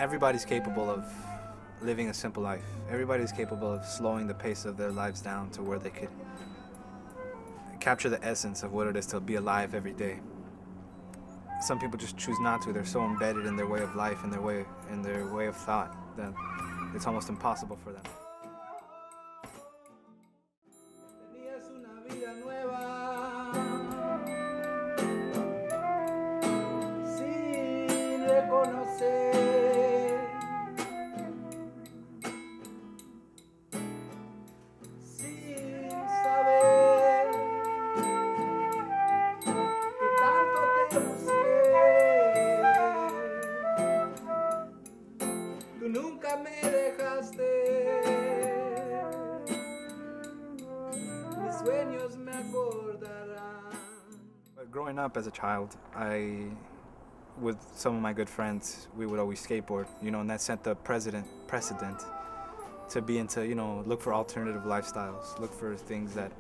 everybody's capable of living a simple life. Everybody's capable of slowing the pace of their lives down to where they could capture the essence of what it is to be alive every day. Some people just choose not to. They're so embedded in their way of life and their way of thought that it's almost impossible for them. Nunca me dejaste, mis sueños me acordarán. Growing up as a child, with some of my good friends, we would always skateboard, and that set the precedent to be into, look for alternative lifestyles, look for things that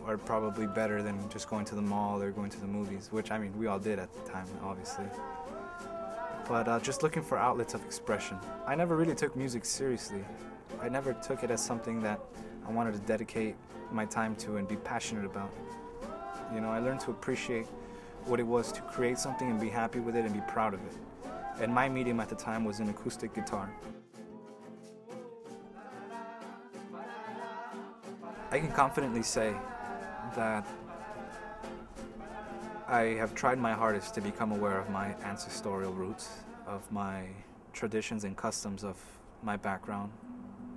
are probably better than just going to the mall or going to the movies, which, I mean, we all did at the time, obviously. But just looking for outlets of expression. I never really took music seriously. I never took it as something that I wanted to dedicate my time to and be passionate about. I learned to appreciate what it was to create something and be happy with it and be proud of it. And my medium at the time was an acoustic guitar. I can confidently say that I have tried my hardest to become aware of my ancestral roots, of my traditions and customs of my background,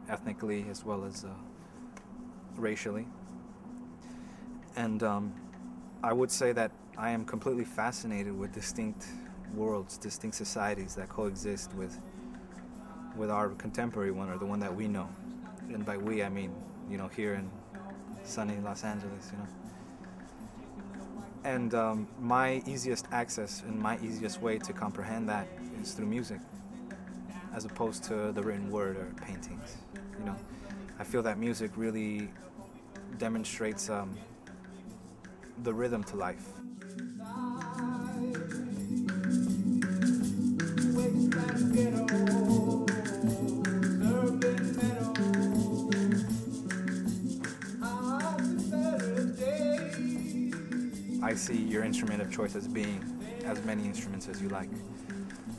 ethnically as well as racially. And I would say that I am completely fascinated with distinct worlds, distinct societies that coexist with our contemporary one, or the one that we know. And by we, I mean, here in sunny Los Angeles, And my easiest access and my easiest way to comprehend that is through music, as opposed to the written word or paintings. I feel that music really demonstrates the rhythm to life. I see your instrument of choice as being as many instruments as you like.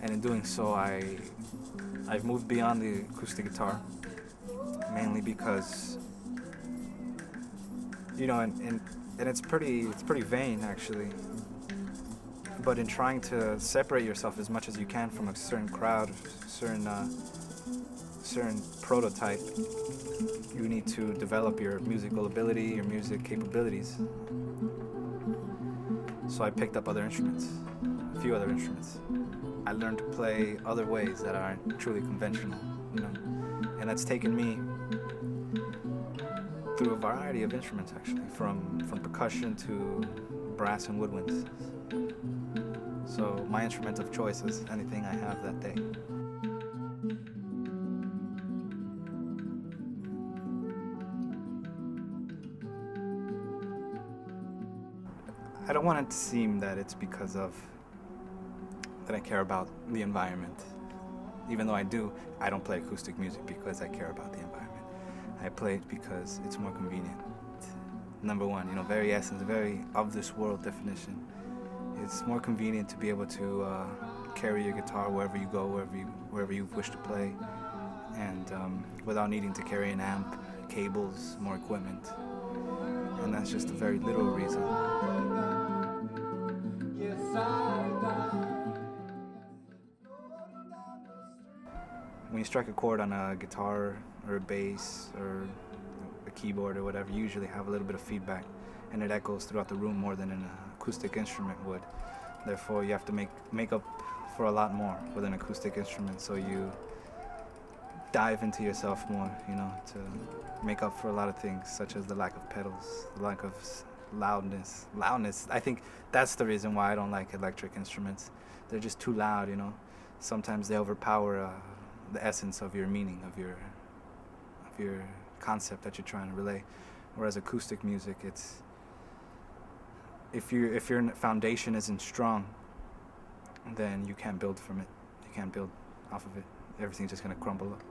And in doing so, I've moved beyond the acoustic guitar, mainly because, and it's pretty vain, actually. But in trying to separate yourself as much as you can from a certain crowd, certain prototype, you need to develop your musical ability, your music capabilities. So I picked up other instruments, a few other instruments. I learned to play other ways that aren't truly conventional, and that's taken me through a variety of instruments, actually, from percussion to brass and woodwinds. So my instrument of choice is anything I have that day. I don't want it to seem that it's because of that I care about the environment. Even though I do, I don't play acoustic music because I care about the environment. I play it because it's more convenient. Number one, very essence, very of this world definition. It's more convenient to be able to carry your guitar wherever you go, wherever you wish to play, and without needing to carry an amp, cables, more equipment. And that's just a very literal reason. When you strike a chord on a guitar or a bass or a keyboard or whatever, you usually have a little bit of feedback, and it echoes throughout the room more than an acoustic instrument would. Therefore, you have to make up for a lot more with an acoustic instrument, so you dive into yourself more, to make up for a lot of things, such as the lack of pedals, the lack of loudness. I think that's the reason why I don't like electric instruments. They're just too loud, Sometimes they overpower the essence of your meaning, of your concept that you're trying to relay. Whereas acoustic music, it's if your foundation isn't strong, then you can't build from it. You can't build off of it. everything's just gonna crumble up.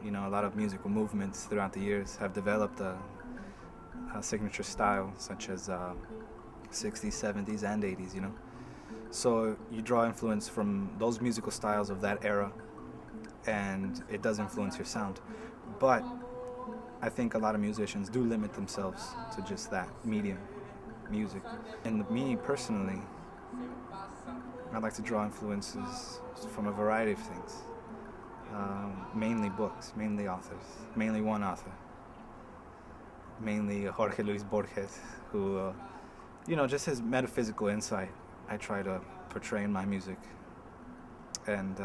You know, a lot of musical movements throughout the years have developed a signature style, such as 60s, 70s, and 80s, you know. So you draw influence from those musical styles of that era, and it does influence your sound. But I think a lot of musicians do limit themselves to just that medium, music. And me personally, I like to draw influences from a variety of things. Mainly books, mainly authors, mainly one author. Mainly Jorge Luis Borges, who, you know, just his metaphysical insight I try to portray in my music. And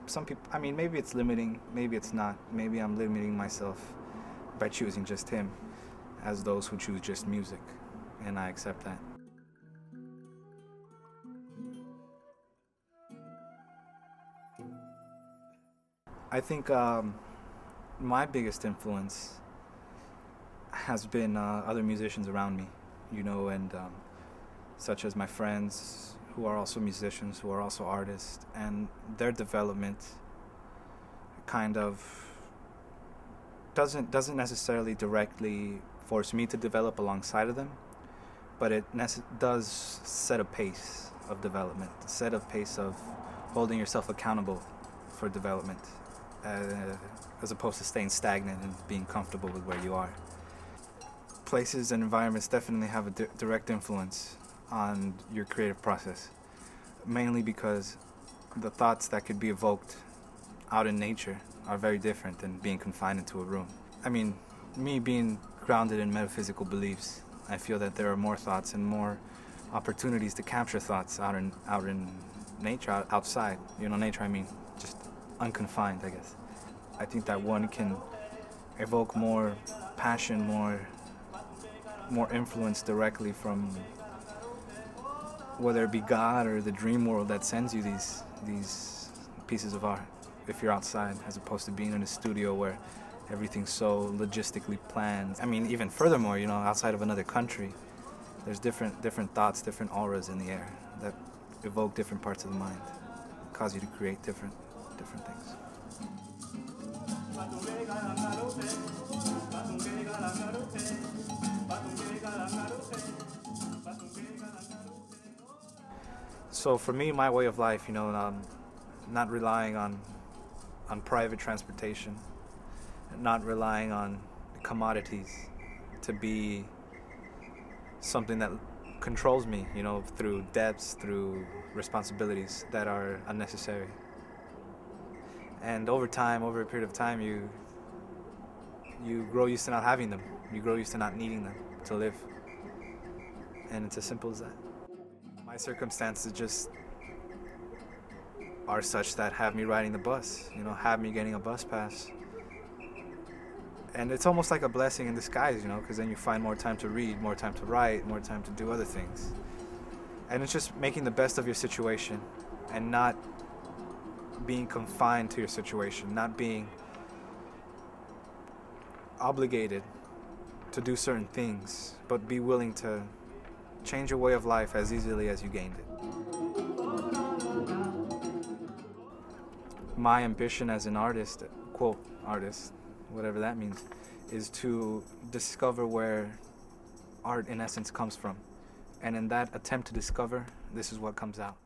some people, I mean, maybe it's limiting, maybe it's not. Maybe I'm limiting myself by choosing just him as those who choose just music, and I accept that. I think my biggest influence has been other musicians around me, you know, and such as my friends who are also musicians, who are also artists, and their development kind of doesn't necessarily directly force me to develop alongside of them, but it does set a pace of development, set a pace of holding yourself accountable for development, as opposed to staying stagnant and being comfortable with where you are. Places and environments definitely have a direct influence on your creative process, mainly because the thoughts that could be evoked out in nature are very different than being confined into a room. I mean, me being grounded in metaphysical beliefs, I feel that there are more thoughts and more opportunities to capture thoughts out in nature, outside. You know, nature, I mean, just unconfined, I guess. I think that one can evoke more passion, more influence directly from whether it be God or the dream world that sends you these pieces of art if you're outside, as opposed to being in a studio where everything's so logistically planned. I mean, even furthermore, you know, outside of another country, there's different thoughts, different auras in the air that evoke different parts of the mind, cause you to create different things. So for me, my way of life, you know, not relying on private transportation, not relying on commodities to be something that controls me, you know, through debts, through responsibilities that are unnecessary. And over time, over a period of time, you grow used to not having them. You grow used to not needing them to live. And it's as simple as that. My circumstances just are such that have me riding the bus, you know, have me getting a bus pass. And it's almost like a blessing in disguise, you know, because then you find more time to read, more time to write, more time to do other things. And it's just making the best of your situation and not being confined to your situation, not being obligated to do certain things, but be willing to change your way of life as easily as you gained it. My ambition as an artist, quote, artist, whatever that means, is to discover where art in essence comes from. And in that attempt to discover, this is what comes out.